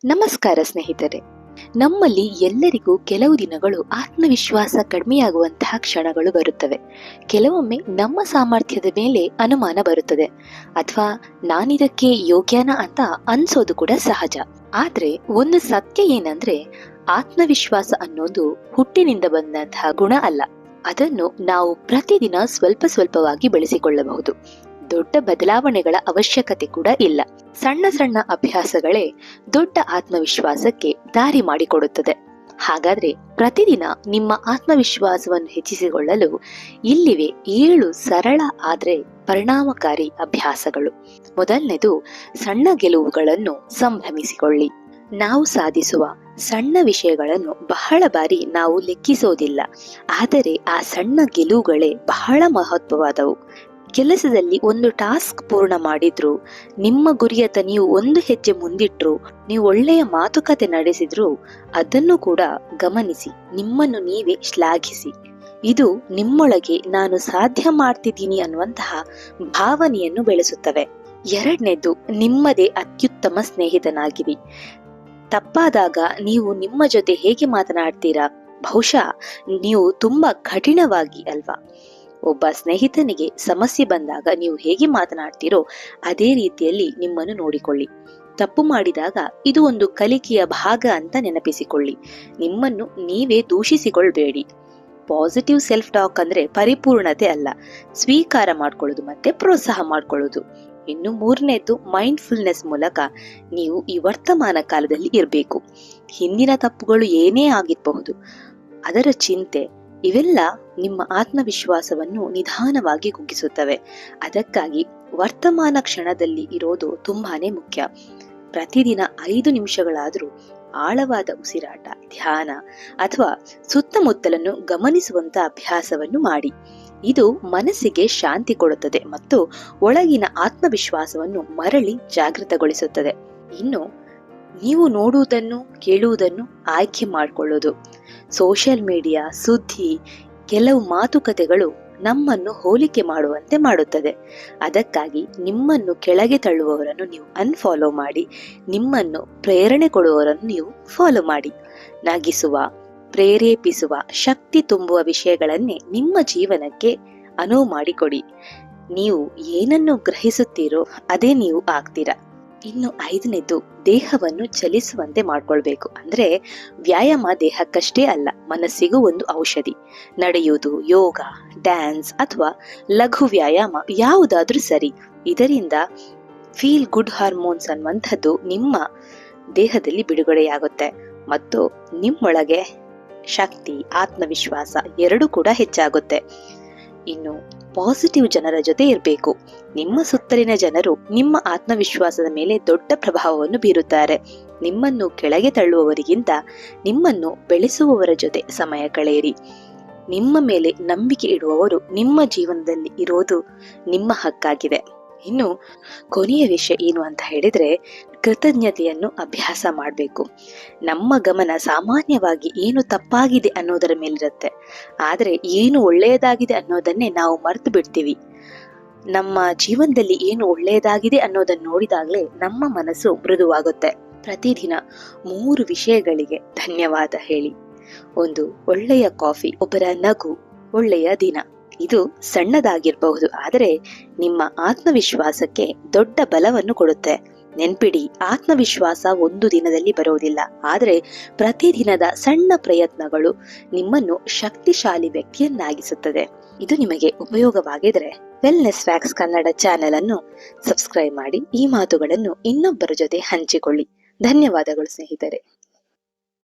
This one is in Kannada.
ನಮಸ್ಕಾರ ಸ್ನೇಹಿತರೆ. ನಮ್ಮಲ್ಲಿ ಎಲ್ಲರಿಗೂ ಕೆಲವು ದಿನಗಳು ಆತ್ಮವಿಶ್ವಾಸ ಕಡಿಮೆಯಾಗುವಂತಹ ಕ್ಷಣಗಳು ಬರುತ್ತವೆ. ಕೆಲವೊಮ್ಮೆ ನಮ್ಮ ಸಾಮರ್ಥ್ಯದ ಮೇಲೆ ಅನುಮಾನ ಬರುತ್ತದೆ, ಅಥವಾ ನಾನಿದಕ್ಕೆ ಯೋಗ್ಯನಾ ಅಂತ ಅನ್ಸೋದು ಕೂಡ ಸಹಜ. ಆದ್ರೆ ಒಂದು ಸತ್ಯ ಏನಂದ್ರೆ, ಆತ್ಮವಿಶ್ವಾಸ ಅನ್ನೋದು ಹುಟ್ಟಿನಿಂದ ಬಂದಂತಹ ಗುಣ ಅಲ್ಲ. ಅದನ್ನು ನಾವು ಪ್ರತಿದಿನ ಸ್ವಲ್ಪ ಸ್ವಲ್ಪವಾಗಿ ಬೆಳೆಸಿಕೊಳ್ಳಬಹುದು. ದೊಡ್ಡ ಬದಲಾವಣೆಗಳ ಅವಶ್ಯಕತೆ ಕೂಡ ಇಲ್ಲ. ಸಣ್ಣ ಸಣ್ಣ ಅಭ್ಯಾಸಗಳೇ ದೊಡ್ಡ ಆತ್ಮವಿಶ್ವಾಸಕ್ಕೆ ದಾರಿ ಮಾಡಿಕೊಡುತ್ತದೆ. ಹಾಗಾದ್ರೆ ಪ್ರತಿದಿನ ನಿಮ್ಮ ಆತ್ಮವಿಶ್ವಾಸವನ್ನು ಹೆಚ್ಚಿಸಿಕೊಳ್ಳಲು ಇಲ್ಲಿವೆ 7 ಸರಳ ಆದ್ರೆ ಪರಿಣಾಮಕಾರಿ ಅಭ್ಯಾಸಗಳು. ಮೊದಲನೇದು, ಸಣ್ಣ ಗೆಲುವುಗಳನ್ನು ಸಂಭ್ರಮಿಸಿಕೊಳ್ಳಿ. ನಾವು ಸಾಧಿಸುವ ಸಣ್ಣ ವಿಷಯಗಳನ್ನು ಬಹಳ ಬಾರಿ ನಾವು ಲೆಕ್ಕಿಸೋದಿಲ್ಲ, ಆದರೆ ಆ ಸಣ್ಣ ಗೆಲುವುಗಳೇ ಬಹಳ ಮಹತ್ವವಾದವು. ಕೆಲಸದಲ್ಲಿ ಒಂದು ಟಾಸ್ಕ್ ಪೂರ್ಣ ಮಾಡಿದ್ರು, ನಿಮ್ಮ ಗುರಿಯತ್ತ ನೀವು ಒಂದು ಹೆಜ್ಜೆ ಮುಂದಿಟ್ರು, ನೀವು ಒಳ್ಳೆಯ ಮಾತುಕತೆ ನಡೆಸಿದ್ರು, ಅದನ್ನು ಕೂಡ ಗಮನಿಸಿ ನಿಮ್ಮನ್ನು ನೀವೇ ಶ್ಲಾಘಿಸಿ. ಇದು ನಿಮ್ಮೊಳಗೆ ನಾನು ಸಾಧ್ಯ ಮಾಡ್ತಿದ್ದೀನಿ ಅನ್ನುವಂತಹ ಭಾವನೆಯನ್ನು ಬೆಳೆಸುತ್ತವೆ. ಎರಡನೇದು, ನಿಮ್ಮದೇ ಅತ್ಯುತ್ತಮ ಸ್ನೇಹಿತನಾಗಿರಿ. ತಪ್ಪಾದಾಗ ನೀವು ನಿಮ್ಮ ಜೊತೆ ಹೇಗೆ ಮಾತನಾಡ್ತೀರಾ? ಬಹುಶಃ ನೀವು ತುಂಬಾ ಕಠಿಣವಾಗಿ ಅಲ್ವಾ? ಒಬ್ಬ ಸ್ನೇಹಿತನಿಗೆ ಸಮಸ್ಯೆ ಬಂದಾಗ ನೀವು ಹೇಗೆ ಮಾತನಾಡ್ತೀರೋ ಅದೇ ರೀತಿಯಲ್ಲಿ ನಿಮ್ಮನ್ನು ನೋಡಿಕೊಳ್ಳಿ. ತಪ್ಪು ಮಾಡಿದಾಗ ಇದು ಒಂದು ಕಲಿಕೆಯ ಭಾಗ ಅಂತ ನೆನಪಿಸಿಕೊಳ್ಳಿ. ನಿಮ್ಮನ್ನು ನೀವೇ ದೂಷಿಸಿಕೊಳ್ಬೇಡಿ. ಪಾಸಿಟಿವ್ ಸೆಲ್ಫ್ ಟಾಕ್ ಅಂದ್ರೆ ಪರಿಪೂರ್ಣತೆ ಅಲ್ಲ, ಸ್ವೀಕಾರ ಮಾಡ್ಕೊಳ್ಳೋದು ಮತ್ತೆ ಪ್ರೋತ್ಸಾಹ ಮಾಡ್ಕೊಳ್ಳೋದು. ಇನ್ನು ಮೂರನೇದು, ಮೈಂಡ್ಫುಲ್ನೆಸ್ ಮೂಲಕ ನೀವು ಈ ವರ್ತಮಾನ ಕಾಲದಲ್ಲಿ ಇರಬೇಕು. ಹಿಂದಿನ ತಪ್ಪುಗಳು ಏನೇ ಆಗಿರಬಹುದು, ಅದರ ಚಿಂತೆ, ಇವೆಲ್ಲ ನಿಮ್ಮ ಆತ್ಮವಿಶ್ವಾಸವನ್ನು ನಿಧಾನವಾಗಿ ಕುಗ್ಗಿಸುತ್ತವೆ. ಅದಕ್ಕಾಗಿ ವರ್ತಮಾನ ಕ್ಷಣದಲ್ಲಿ ಇರೋದು ತುಂಬಾನೇ ಮುಖ್ಯ. ಪ್ರತಿದಿನ 5 ನಿಮಿಷಗಳಾದರೂ ಆಳವಾದ ಉಸಿರಾಟ, ಧ್ಯಾನ ಅಥವಾ ಸುತ್ತಮುತ್ತಲನ್ನು ಗಮನಿಸುವಂತ ಅಭ್ಯಾಸವನ್ನು ಮಾಡಿ. ಇದು ಮನಸ್ಸಿಗೆ ಶಾಂತಿ ಕೊಡುತ್ತದೆ ಮತ್ತು ಒಳಗಿನ ಆತ್ಮವಿಶ್ವಾಸವನ್ನು ಮರಳಿ ಜಾಗೃತಗೊಳಿಸುತ್ತದೆ. ಇನ್ನು ನೀವು ನೋಡುವುದನ್ನು ಕೇಳುವುದನ್ನು ಆಯ್ಕೆ ಮಾಡಿಕೊಳ್ಳೋದು. ಸೋಷಿಯಲ್ ಮೀಡಿಯಾ, ಸುದ್ದಿ, ಕೆಲವು ಮಾತುಕತೆಗಳು ನಮ್ಮನ್ನು ಹೋಲಿಕೆ ಮಾಡುವಂತೆ ಮಾಡುತ್ತದೆ. ಅದಕ್ಕಾಗಿ ನಿಮ್ಮನ್ನು ಕೆಳಗೆ ತಳ್ಳುವವರನ್ನು ನೀವು ಅನ್ಫಾಲೋ ಮಾಡಿ, ನಿಮ್ಮನ್ನು ಪ್ರೇರಣೆ ಕೊಡುವವರನ್ನು ನೀವು ಫಾಲೋ ಮಾಡಿ. ನಗಿಸುವ, ಪ್ರೇರೇಪಿಸುವ, ಶಕ್ತಿ ತುಂಬುವ ವಿಷಯಗಳನ್ನೇ ನಿಮ್ಮ ಜೀವನಕ್ಕೆ ಅನುವು ಮಾಡಿಕೊಡಿ. ನೀವು ಏನನ್ನು ಗ್ರಹಿಸುತ್ತೀರೋ ಅದೇ ನೀವು ಆಗ್ತೀರಾ. ಇನ್ನು 5ನೇದು, ದೇಹವನ್ನು ಚಲಿಸುವಂತೆ ಮಾಡ್ಕೊಳ್ಬೇಕು. ಅಂದ್ರೆ ವ್ಯಾಯಾಮ ದೇಹಕ್ಕಷ್ಟೇ ಅಲ್ಲ, ಮನಸ್ಸಿಗೂ ಒಂದು ಔಷಧಿ. ನಡೆಯುವುದು, ಯೋಗ, ಡ್ಯಾನ್ಸ್ ಅಥವಾ ಲಘು ವ್ಯಾಯಾಮ ಯಾವುದಾದ್ರೂ ಸರಿ. ಇದರಿಂದ ಫೀಲ್ ಗುಡ್ ಹಾರ್ಮೋನ್ಸ್ ಅನ್ನುವಂಥದ್ದು ನಿಮ್ಮ ದೇಹದಲ್ಲಿ ಬಿಡುಗಡೆಯಾಗುತ್ತೆ ಮತ್ತು ನಿಮ್ಮೊಳಗೆ ಶಕ್ತಿ, ಆತ್ಮವಿಶ್ವಾಸ ಎರಡೂ ಕೂಡ ಹೆಚ್ಚಾಗುತ್ತೆ. ಇನ್ನು ಪಾಸಿಟಿವ್ ಜನರ ಜೊತೆ ಇರಬೇಕು. ನಿಮ್ಮ ಸುತ್ತಲಿನ ಜನರು ನಿಮ್ಮ ಆತ್ಮವಿಶ್ವಾಸದ ಮೇಲೆ ದೊಡ್ಡ ಪ್ರಭಾವವನ್ನು ಬೀರುತ್ತಾರೆ. ನಿಮ್ಮನ್ನು ಕೆಳಗೆ ತಳ್ಳುವವರಿಗಿಂತ ನಿಮ್ಮನ್ನು ಬೆಳೆಸುವವರ ಜೊತೆ ಸಮಯ ಕಳೆಯಿರಿ. ನಿಮ್ಮ ಮೇಲೆ ನಂಬಿಕೆ ಇಡುವವರು ನಿಮ್ಮ ಜೀವನದಲ್ಲಿ ಇರೋದು ನಿಮ್ಮ ಹಕ್ಕಾಗಿದೆ. ಇನ್ನು ಕೊನೆಯ ವಿಷಯ ಏನು ಅಂತ ಹೇಳಿದ್ರೆ, ಕೃತಜ್ಞತೆಯನ್ನು ಅಭ್ಯಾಸ ಮಾಡಬೇಕು. ನಮ್ಮ ಗಮನ ಸಾಮಾನ್ಯವಾಗಿ ಏನು ತಪ್ಪಾಗಿದೆ ಅನ್ನೋದರ ಮೇಲಿರುತ್ತೆ, ಆದರೆ ಏನು ಒಳ್ಳೆಯದಾಗಿದೆ ಅನ್ನೋದನ್ನೇ ನಾವು ಮರೆತು ಬಿಡ್ತೀವಿ. ನಮ್ಮ ಜೀವನದಲ್ಲಿ ಏನು ಒಳ್ಳೆಯದಾಗಿದೆ ಅನ್ನೋದನ್ನು ನೋಡಿದಾಗಲೇ ನಮ್ಮ ಮನಸ್ಸು ಮೃದುವಾಗುತ್ತೆ. ಪ್ರತಿದಿನ 3 ವಿಷಯಗಳಿಗೆ ಧನ್ಯವಾದ ಹೇಳಿ. ಒಂದು ಒಳ್ಳೆಯ ಕಾಫಿ, ಒಬ್ಬರ ನಗು, ಒಳ್ಳೆಯ ದಿನ. ಇದು ಸಣ್ಣದಾಗಿರಬಹುದು, ಆದರೆ ನಿಮ್ಮ ಆತ್ಮವಿಶ್ವಾಸಕ್ಕೆ ದೊಡ್ಡ ಬಲವನ್ನು ಕೊಡುತ್ತೆ. ನೆನ್ಪಿಡಿ, ಆತ್ಮವಿಶ್ವಾಸ ಒಂದು ದಿನದಲ್ಲಿ ಬರೋದಿಲ್ಲ, ಆದರೆ ಪ್ರತಿದಿನದ ಸಣ್ಣ ಪ್ರಯತ್ನಗಳು ನಿಮ್ಮನ್ನು ಶಕ್ತಿಶಾಲಿ ವ್ಯಕ್ತಿಯನ್ನಾಗಿಸುತ್ತದೆ. ಇದು ನಿಮಗೆ ಉಪಯೋಗವಾಗಿದ್ರೆ ವೆಲ್ನೆಸ್ ಫ್ಯಾಕ್ಟ್ಸ್ ಕನ್ನಡ ಚಾನೆಲ್ ಅನ್ನು ಸಬ್ಸ್ಕ್ರೈಬ್ ಮಾಡಿ. ಈ ಮಾತುಗಳನ್ನು ಇನ್ನೊಬ್ಬರ ಜೊತೆ ಹಂಚಿಕೊಳ್ಳಿ. ಧನ್ಯವಾದಗಳು ಸ್ನೇಹಿತರೆ.